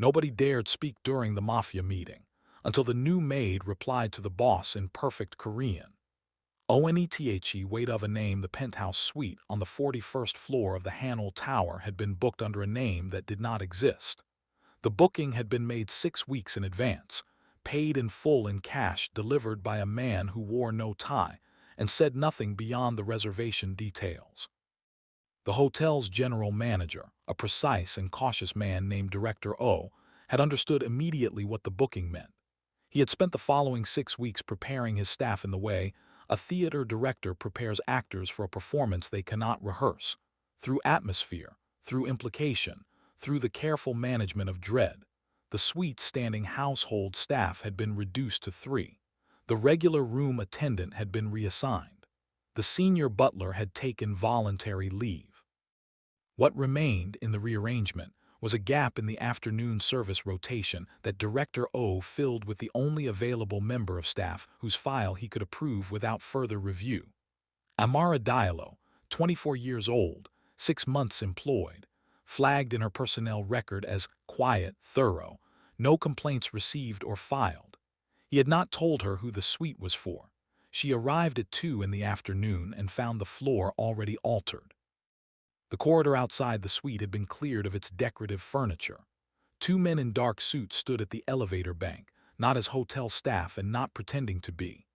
Nobody dared speak during the Mafia meeting, until the new maid replied to the boss in perfect Korean. Onethe weight of a name. The penthouse suite on the 41st floor of the Hanwell Tower had been booked under a name that did not exist. The booking had been made 6 weeks in advance, paid in full in cash, delivered by a man who wore no tie and said nothing beyond the reservation details. The hotel's general manager, a precise and cautious man named Director O, had understood immediately what the booking meant. He had spent the following 6 weeks preparing his staff in the way a theater director prepares actors for a performance they cannot rehearse, through atmosphere, through implication, through the careful management of dread. The suite's standing household staff had been reduced to 3. The regular room attendant had been reassigned. The senior butler had taken voluntary leave. What remained in the rearrangement was a gap in the afternoon service rotation that Director O filled with the only available member of staff whose file he could approve without further review. Amara, 24 years old, 6 months employed, flagged in her personnel record as quiet, thorough, no complaints received or filed. He had not told her who the suite was for. She arrived at 2 in the afternoon and found the floor already altered. The corridor outside the suite had been cleared of its decorative furniture. 2 men in dark suits stood at the elevator bank, not as hotel staff and not pretending to be.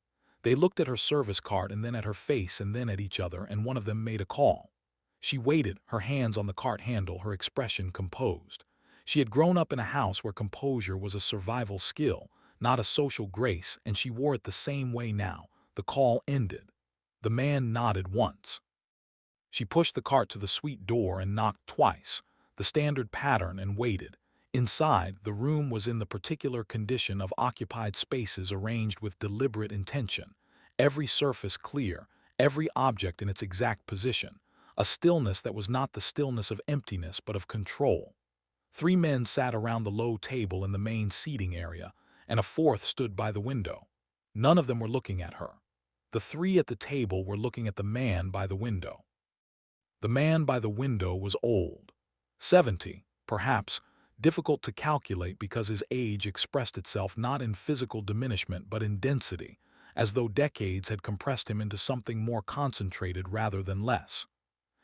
They looked at her service card and then at her face and then at each other, and one of them made a call. She waited, her hands on the cart handle, her expression composed. She had grown up in a house where composure was a survival skill, not a social grace, and she wore it the same way now. The call ended. The man nodded once. She pushed the cart to the suite door and knocked twice, the standard pattern, and waited. Inside, the room was in the particular condition of occupied spaces arranged with deliberate intention, every surface clear, every object in its exact position, a stillness that was not the stillness of emptiness but of control. 3 men sat around the low table in the main seating area, and a 4th stood by the window. None of them were looking at her. The 3 at the table were looking at the man by the window. The man by the window was old, 70, perhaps, difficult to calculate because his age expressed itself not in physical diminishment but in density, as though decades had compressed him into something more concentrated rather than less.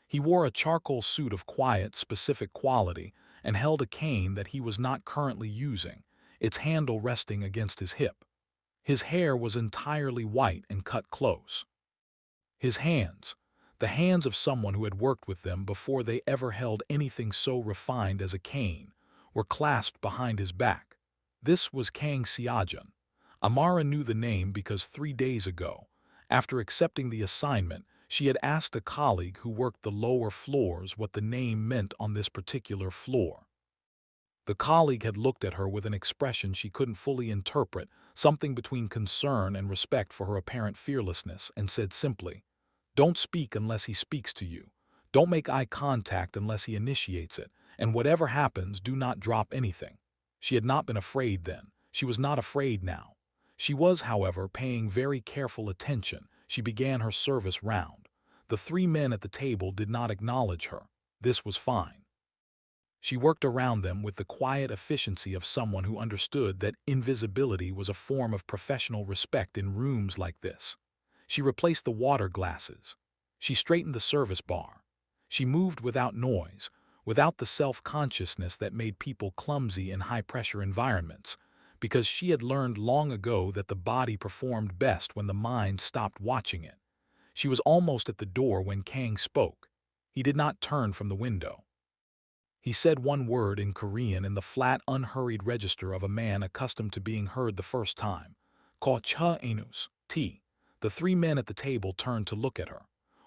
He wore a charcoal suit of quiet, specific quality and held a cane that he was not currently using, its handle resting against his hip. His hair was entirely white and cut close. His hands, the hands of someone who had worked with them before they ever held anything so refined as a cane, were clasped behind his back. This was Kang Seojun. Amara knew the name because 3 days ago, after accepting the assignment, she had asked a colleague who worked the lower floors what the name meant on this particular floor. The colleague had looked at her with an expression she couldn't fully interpret, something between concern and respect for her apparent fearlessness, and said simply, "Don't speak unless he speaks to you. Don't make eye contact unless he initiates it, and whatever happens, do not drop anything." She had not been afraid then. She was not afraid now. She was, however, paying very careful attention. She began her service round. The 3 men at the table did not acknowledge her. This was fine. She worked around them with the quiet efficiency of someone who understood that invisibility was a form of professional respect in rooms like this. She replaced the water glasses. She straightened the service bar. She moved without noise, without the self-consciousness that made people clumsy in high-pressure environments, because she had learned long ago that the body performed best when the mind stopped watching it. She was almost at the door when Kang spoke. He did not turn from the window. He said one word in Korean in the flat, unhurried register of a man accustomed to being heard the first time. Ko cha enus, T. The 3 men at the table turned to look at her.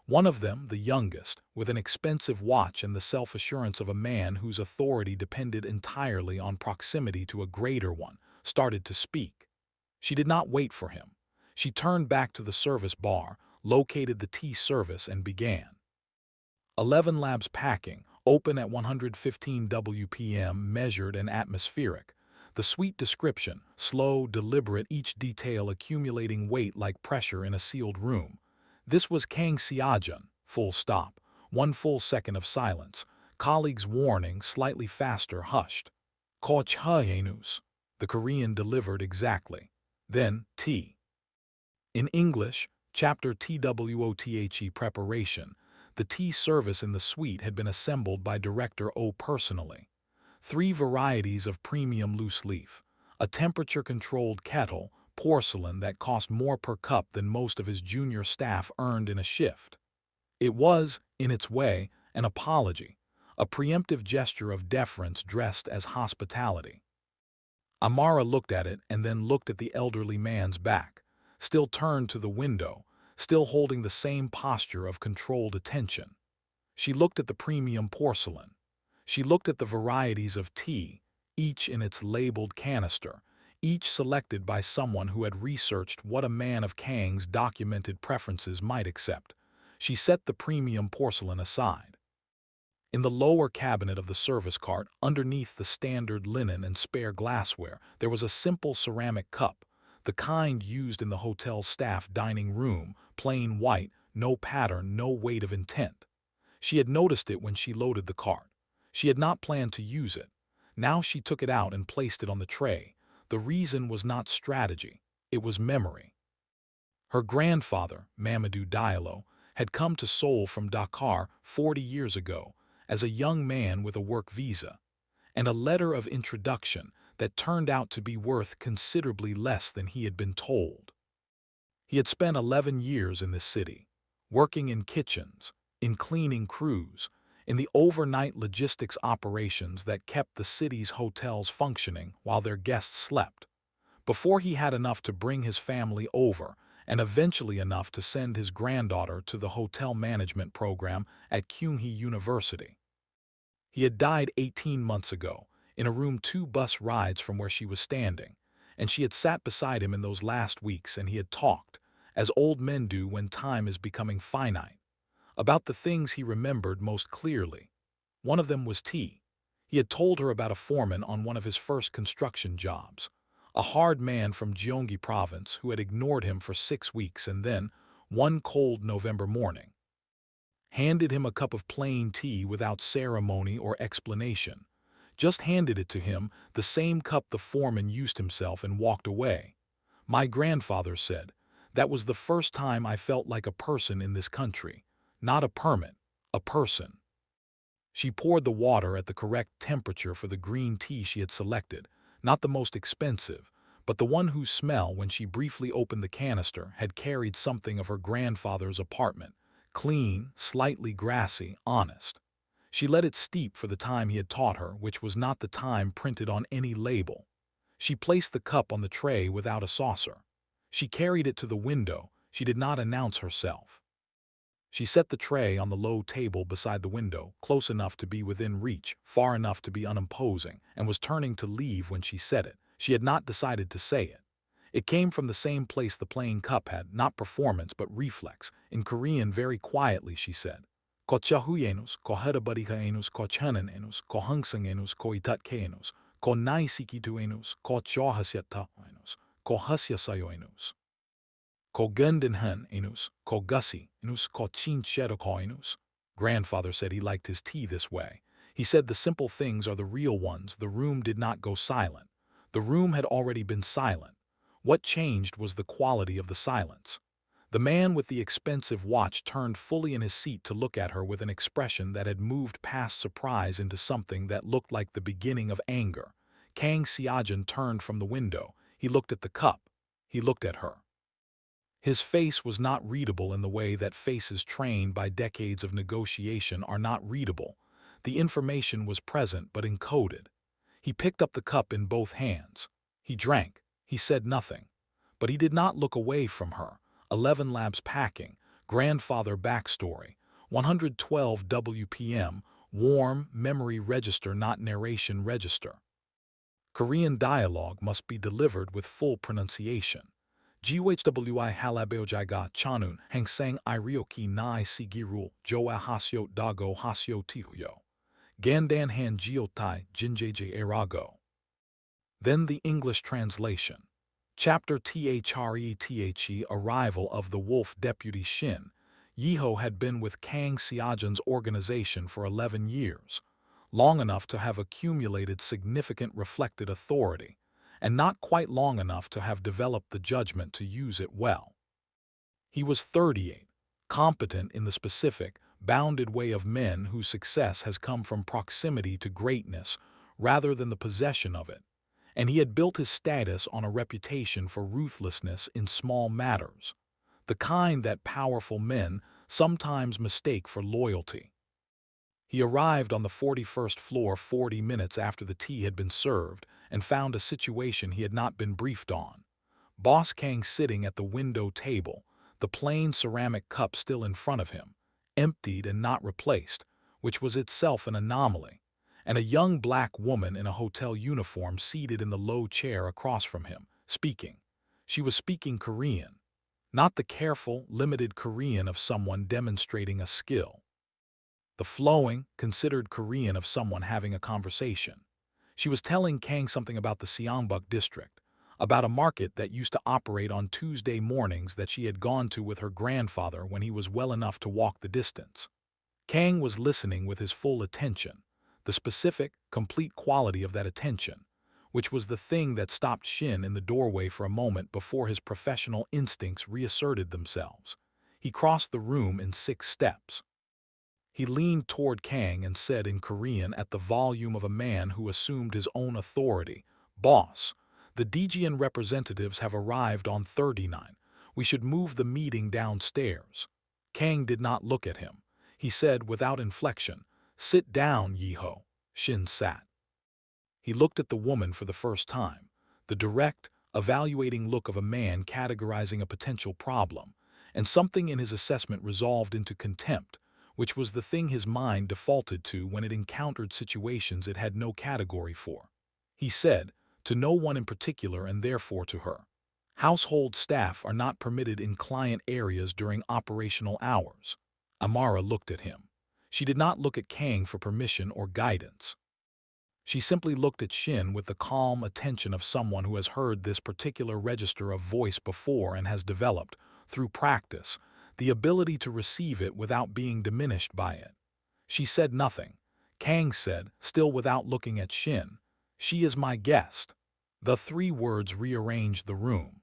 One of them, the youngest, with an expensive watch and the self-assurance of a man whose authority depended entirely on proximity to a greater one, started to speak. She did not wait for him. She turned back to the service bar, located the tea service, and began. 11 Labs packing, open at 115 WPM, measured and atmospheric. The suite description, slow, deliberate, each detail accumulating weight like pressure in a sealed room. This was Kang Seojun, full stop. 1 full second of silence. Colleagues warning, slightly faster, hushed. Kochhaenus, the Korean delivered exactly. Then, T. In English, chapter TWOTHE preparation, the tea service in the suite had been assembled by Director O personally. 3 varieties of premium loose leaf, a temperature-controlled kettle, porcelain that cost more per cup than most of his junior staff earned in a shift. It was, in its way, an apology, a preemptive gesture of deference dressed as hospitality. Amara looked at it and then looked at the elderly man's back, still turned to the window, still holding the same posture of controlled attention. She looked at the premium porcelain. She looked at the varieties of tea, each in its labeled canister, each selected by someone who had researched what a man of Kang's documented preferences might accept. She set the premium porcelain aside. In the lower cabinet of the service cart, underneath the standard linen and spare glassware, there was a simple ceramic cup, the kind used in the hotel's staff dining room, plain white, no pattern, no weight of intent. She had noticed it when she loaded the cart. She had not planned to use it. Now she took it out and placed it on the tray. The reason was not strategy, it was memory. Her grandfather, Mamadou Diallo, had come to Seoul from Dakar 40 years ago as a young man with a work visa, and a letter of introduction that turned out to be worth considerably less than he had been told. He had spent 11 years in this city, working in kitchens, in cleaning crews, in the overnight logistics operations that kept the city's hotels functioning while their guests slept, before he had enough to bring his family over and eventually enough to send his granddaughter to the hotel management program at Kyunghee University. He had died 18 months ago, in a room 2 bus rides from where she was standing, and she had sat beside him in those last weeks and he had talked, as old men do when time is becoming finite, about the things he remembered most clearly. One of them was tea. He had told her about a foreman on one of his first construction jobs, a hard man from Gyeonggi province who had ignored him for 6 weeks and then, one cold November morning, handed him a cup of plain tea without ceremony or explanation. Just handed it to him, the same cup the foreman used himself, and walked away. My grandfather said, that was the first time I felt like a person in this country. Not a permit, a person. She poured the water at the correct temperature for the green tea she had selected, not the most expensive, but the one whose smell, when she briefly opened the canister, had carried something of her grandfather's apartment. Clean, slightly grassy, honest. She let it steep for the time he had taught her, which was not the time printed on any label. She placed the cup on the tray without a saucer. She carried it to the window. She did not announce herself. She set the tray on the low table beside the window, close enough to be within reach, far enough to be unimposing, and was turning to leave when she said it. She had not decided to say it. It came from the same place the plain cup had, not performance but reflex. In Korean, very quietly, she said, Ko chahuyenus, ko hedabadihaenus, ko chanenenus, ko hungsangenus, ko itatkenus, ko naisikituenus, ko chahasyataenus, ko hasyasayoenus. Ko gundenhan enus, ko gussi enus, ko chinchedokoenus. Grandfather said he liked his tea this way. He said the simple things are the real ones. The room did not go silent. The room had already been silent. What changed was the quality of the silence. The man with the expensive watch turned fully in his seat to look at her with an expression that had moved past surprise into something that looked like the beginning of anger. Kang Seojun turned from the window. He looked at the cup. He looked at her. His face was not readable in the way that faces trained by decades of negotiation are not readable. The information was present but encoded. He picked up the cup in both hands. He drank. He said nothing. But he did not look away from her. 11 Labs packing, grandfather backstory, 112 WPM, warm, memory register not narration register. Korean dialogue must be delivered with full pronunciation. GHWI halabeojiga chanun hangsang irioki nai sigirul joa hasyo dago hasyo tihuyo. Gandan han geotai jinjeje erago. Then the English translation. Chapter THRETHE Arrival of the Wolf Deputy Shin. Yeho had been with Kang Seojun's organization for 11 years. long enough to have accumulated significant reflected authority, and not quite long enough to have developed the judgment to use it well. He was 38, competent in the specific, bounded way of men whose success has come from proximity to greatness rather than the possession of it, and he had built his status on a reputation for ruthlessness in small matters, the kind that powerful men sometimes mistake for loyalty. He arrived on the 41st floor 40 minutes after the tea had been served and found a situation he had not been briefed on. Boss Kang sitting at the window table, the plain ceramic cup still in front of him, emptied and not replaced, which was itself an anomaly, and a young black woman in a hotel uniform seated in the low chair across from him, speaking. She was speaking Korean, not the careful, limited Korean of someone demonstrating a skill. The flowing, considered Korean of someone having a conversation. She was telling Kang something about the Seongbuk district, about a market that used to operate on Tuesday mornings that she had gone to with her grandfather when he was well enough to walk the distance. Kang was listening with his full attention, the specific, complete quality of that attention, which was the thing that stopped Shin in the doorway for a moment before his professional instincts reasserted themselves. He crossed the room in 6 steps. He leaned toward Kang and said in Korean at the volume of a man who assumed his own authority, "Boss, the DGN representatives have arrived on 39. We should move the meeting downstairs." Kang did not look at him. He said without inflection, "Sit down, Yeho." Shin sat. He looked at the woman for the first time, the direct, evaluating look of a man categorizing a potential problem, and something in his assessment resolved into contempt, which was the thing his mind defaulted to when it encountered situations it had no category for. He said, to no one in particular and therefore to her, "Household staff are not permitted in client areas during operational hours." Amara looked at him. She did not look at Kang for permission or guidance. She simply looked at Shin with the calm attention of someone who has heard this particular register of voice before and has developed, through practice, the ability to receive it without being diminished by it. She said nothing. Kang said, still without looking at Shin, "She is my guest." The 3 words rearranged the room.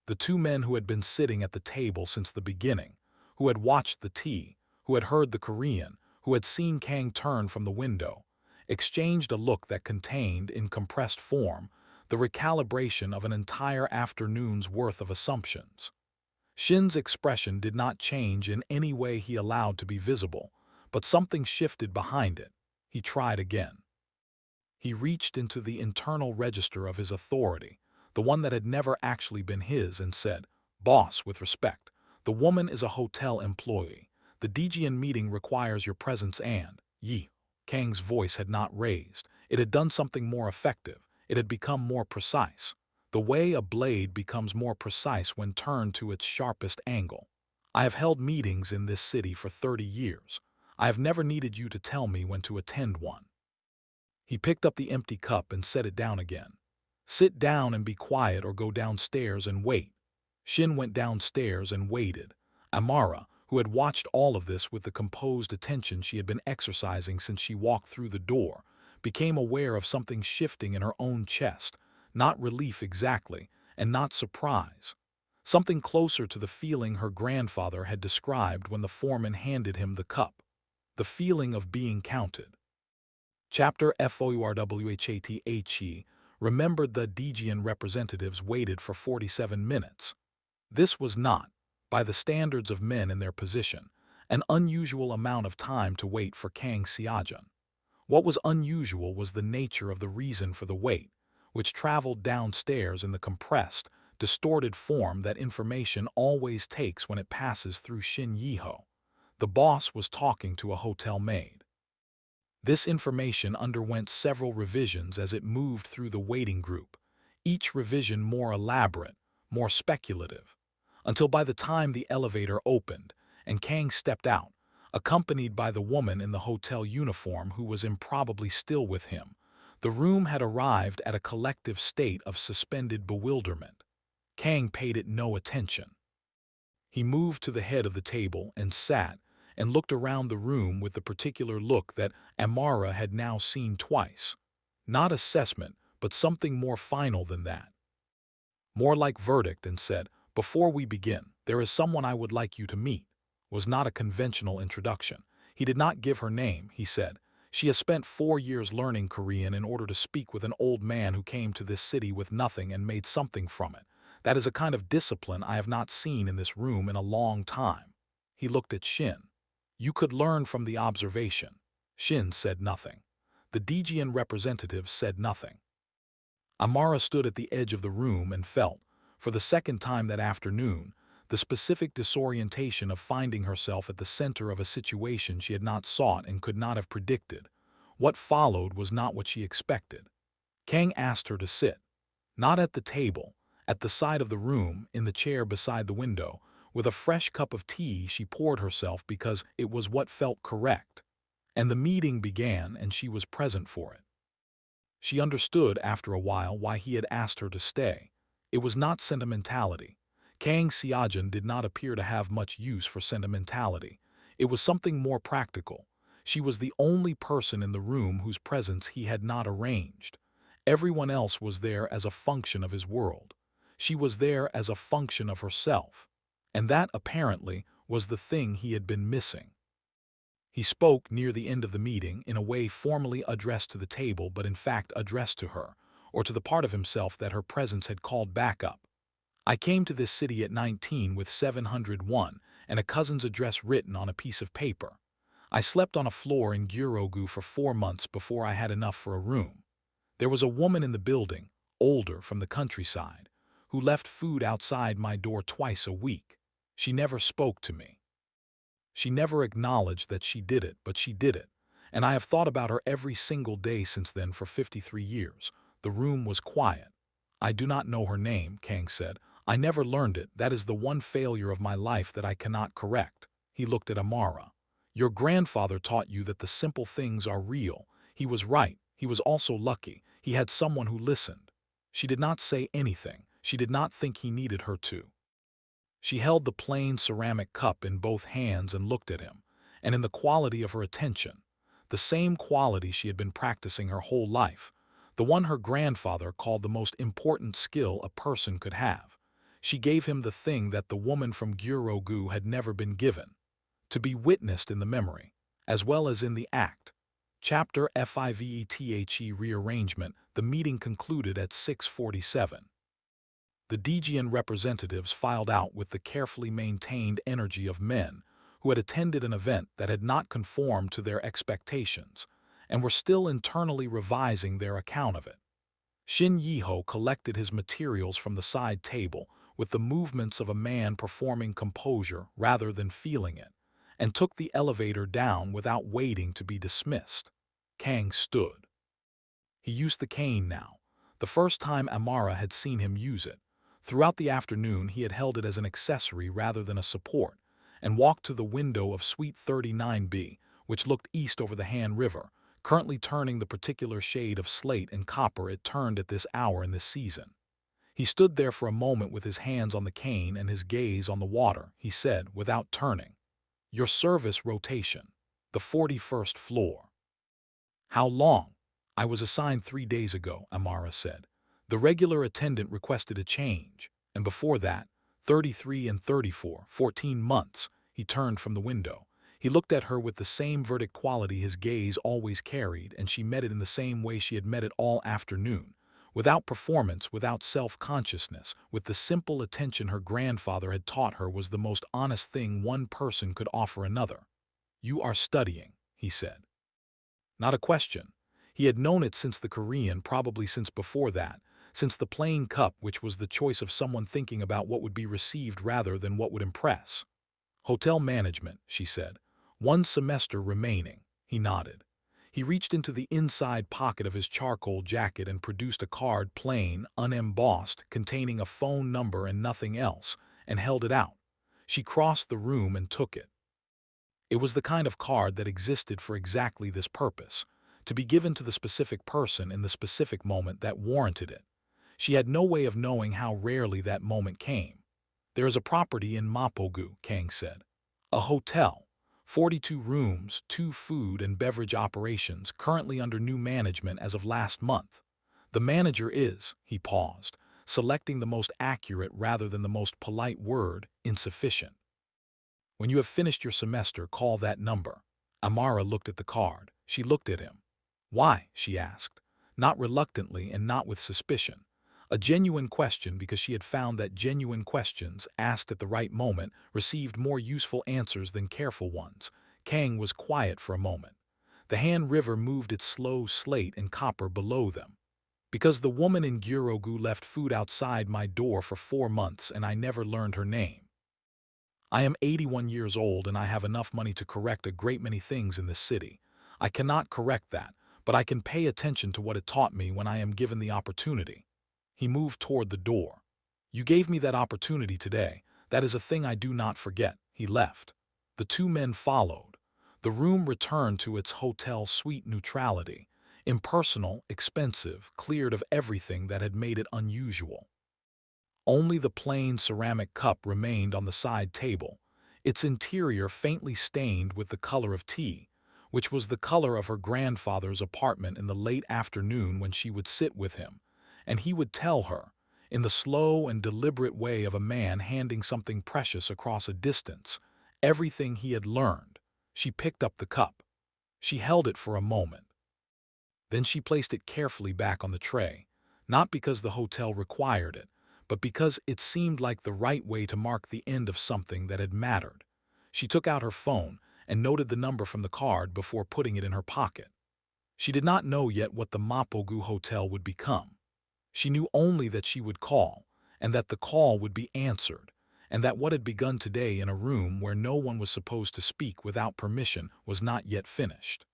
The 2 men who had been sitting at the table since the beginning, who had watched the tea, who had heard the Korean, who had seen Kang turn from the window, exchanged a look that contained, in compressed form, the recalibration of an entire afternoon's worth of assumptions. Shin's expression did not change in any way he allowed to be visible, but something shifted behind it. He tried again. He reached into the internal register of his authority, the one that had never actually been his, and said, "Boss, with respect, the woman is a hotel employee. The DGN meeting requires your presence and, ye." Kang's voice had not raised. It had done something more effective. It had become more precise. The way a blade becomes more precise when turned to its sharpest angle. "I have held meetings in this city for 30 years. I have never needed you to tell me when to attend one." He picked up the empty cup and set it down again. "Sit down and be quiet or go downstairs and wait." Shin went downstairs and waited. Amara, who had watched all of this with the composed attention she had been exercising since she walked through the door, became aware of something shifting in her own chest, not relief exactly, and not surprise. Something closer to the feeling her grandfather had described when the foreman handed him the cup. The feeling of being counted. Chapter FOURWHATHE remembered the DGN representatives waited for 47 minutes. This was not, by the standards of men in their position, an unusual amount of time to wait for Kang Seojun. What was unusual was the nature of the reason for the wait, which traveled downstairs in the compressed, distorted form that information always takes when it passes through Shin Yeho. The boss was talking to a hotel maid. This information underwent several revisions as it moved through the waiting group, each revision more elaborate, more speculative, until by the time the elevator opened and Kang stepped out, accompanied by the woman in the hotel uniform who was improbably still with him, the room had arrived at a collective state of suspended bewilderment. Kang paid it no attention. He moved to the head of the table and sat, and looked around the room with the particular look that Amara had now seen twice. Not assessment, but something more final than that. More like verdict, and said, "Before we begin, there is someone I would like you to meet." Was not a conventional introduction. He did not give her name, he said. "She has spent 4 years learning Korean in order to speak with an old man who came to this city with nothing and made something from it. That is a kind of discipline I have not seen in this room in a long time." He looked at Shin. "You could learn from the observation." Shin said nothing. The Dejian representative said nothing. Amara stood at the edge of the room and felt, for the second time that afternoon, the specific disorientation of finding herself at the center of a situation she had not sought and could not have predicted. What followed was not what she expected. Kang asked her to sit. Not at the table, at the side of the room, in the chair beside the window. With a fresh cup of tea she poured herself because it was what felt correct. And the meeting began and she was present for it. She understood after a while why he had asked her to stay. It was not sentimentality. Kang Seojun did not appear to have much use for sentimentality. It was something more practical. She was the only person in the room whose presence he had not arranged. Everyone else was there as a function of his world. She was there as a function of herself. And that, apparently, was the thing he had been missing. He spoke near the end of the meeting in a way formally addressed to the table but in fact addressed to her, or to the part of himself that her presence had called back up. "I came to this city at 19 with 701 and a cousin's address written on a piece of paper. I slept on a floor in Gyeorogu for 4 months before I had enough for a room. There was a woman in the building, older, from the countryside, who left food outside my door twice a week. She never spoke to me. She never acknowledged that she did it, but she did it. And I have thought about her every single day since then for 53 years. The room was quiet. "I do not know her name," Kang said. "I never learned it. That is the one failure of my life that I cannot correct." He looked at Amara. "Your grandfather taught you that the simple things are real." He was right. He was also lucky. He had someone who listened. She did not say anything. She did not think he needed her to. She held the plain ceramic cup in both hands and looked at him, and in the quality of her attention, the same quality she had been practicing her whole life, the one her grandfather called the most important skill a person could have, she gave him the thing that the woman from Gyeorogu had never been given, to be witnessed in the memory, as well as in the act. Chapter FIVETHE Rearrangement. The meeting concluded at 6:47. The Dejian representatives filed out with the carefully maintained energy of men who had attended an event that had not conformed to their expectations and were still internally revising their account of it. Shin Yiho collected his materials from the side table with the movements of a man performing composure rather than feeling it, and took the elevator down without waiting to be dismissed. Kang stood. He used the cane now, the first time Amara had seen him use it. Throughout the afternoon he had held it as an accessory rather than a support, and walked to the window of Suite 39B, which looked east over the Han River, currently turning the particular shade of slate and copper it turned at this hour in this season. He stood there for a moment with his hands on the cane and his gaze on the water. He said, without turning, "Your service rotation, the 41st floor." "How long?" "I was assigned 3 days ago," Amara said. "The regular attendant requested a change, and before that, 33 and 34, 14 months." He turned from the window. He looked at her with the same verdict quality his gaze always carried, and she met it in the same way she had met it all afternoon, without performance, without self-consciousness, with the simple attention her grandfather had taught her was the most honest thing one person could offer another. "You are studying," he said. Not a question. He had known it since the Korean, probably since before that, since the plain cup, which was the choice of someone thinking about what would be received rather than what would impress. "Hotel management," she said. "1 semester remaining." He nodded. He reached into the inside pocket of his charcoal jacket and produced a card, plain, unembossed, containing a phone number and nothing else, and held it out. She crossed the room and took it. It was the kind of card that existed for exactly this purpose, to be given to the specific person in the specific moment that warranted it. She had no way of knowing how rarely that moment came. "There is a property in Mapogu," Kang said. "A hotel. 42 rooms, 2 food and beverage operations, currently under new management as of last month. The manager is, he paused, selecting the most accurate rather than the most polite word, insufficient. When you have finished your semester, call that number. Amara looked at the card. She looked at him. Why? She asked, not reluctantly and not with suspicion. A genuine question, because she had found that genuine questions, asked at the right moment, received more useful answers than careful ones. Kang was quiet for a moment. The Han River moved its slow slate and copper below them. Because the woman in Gyeorogu left food outside my door for 4 months and I never learned her name. I am 81 years old and I have enough money to correct a great many things in this city. I cannot correct that, but I can pay attention to what it taught me when I am given the opportunity. He moved toward the door. You gave me that opportunity today. That is a thing I do not forget. He left. The two men followed. The room returned to its hotel suite neutrality. Impersonal, expensive, cleared of everything that had made it unusual. Only the plain ceramic cup remained on the side table, its interior faintly stained with the color of tea, which was the color of her grandfather's apartment in the late afternoon when she would sit with him, and he would tell her, in the slow and deliberate way of a man handing something precious across a distance, everything he had learned. She picked up the cup. She held it for a moment. Then she placed it carefully back on the tray, not because the hotel required it, but because it seemed like the right way to mark the end of something that had mattered. She took out her phone and noted the number from the card before putting it in her pocket. She did not know yet what the Mapogu Hotel would become. She knew only that she would call, and that the call would be answered, and that what had begun today in a room where no one was supposed to speak without permission was not yet finished.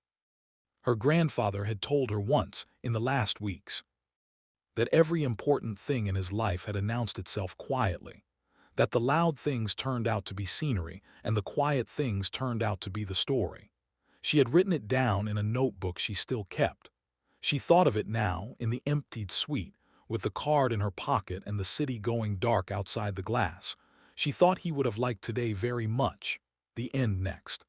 Her grandfather had told her once, in the last weeks, that every important thing in his life had announced itself quietly, that the loud things turned out to be scenery and the quiet things turned out to be the story. She had written it down in a notebook she still kept. She thought of it now, in the emptied suite, with the card in her pocket and the city going dark outside the glass. She thought he would have liked today very much. The end next.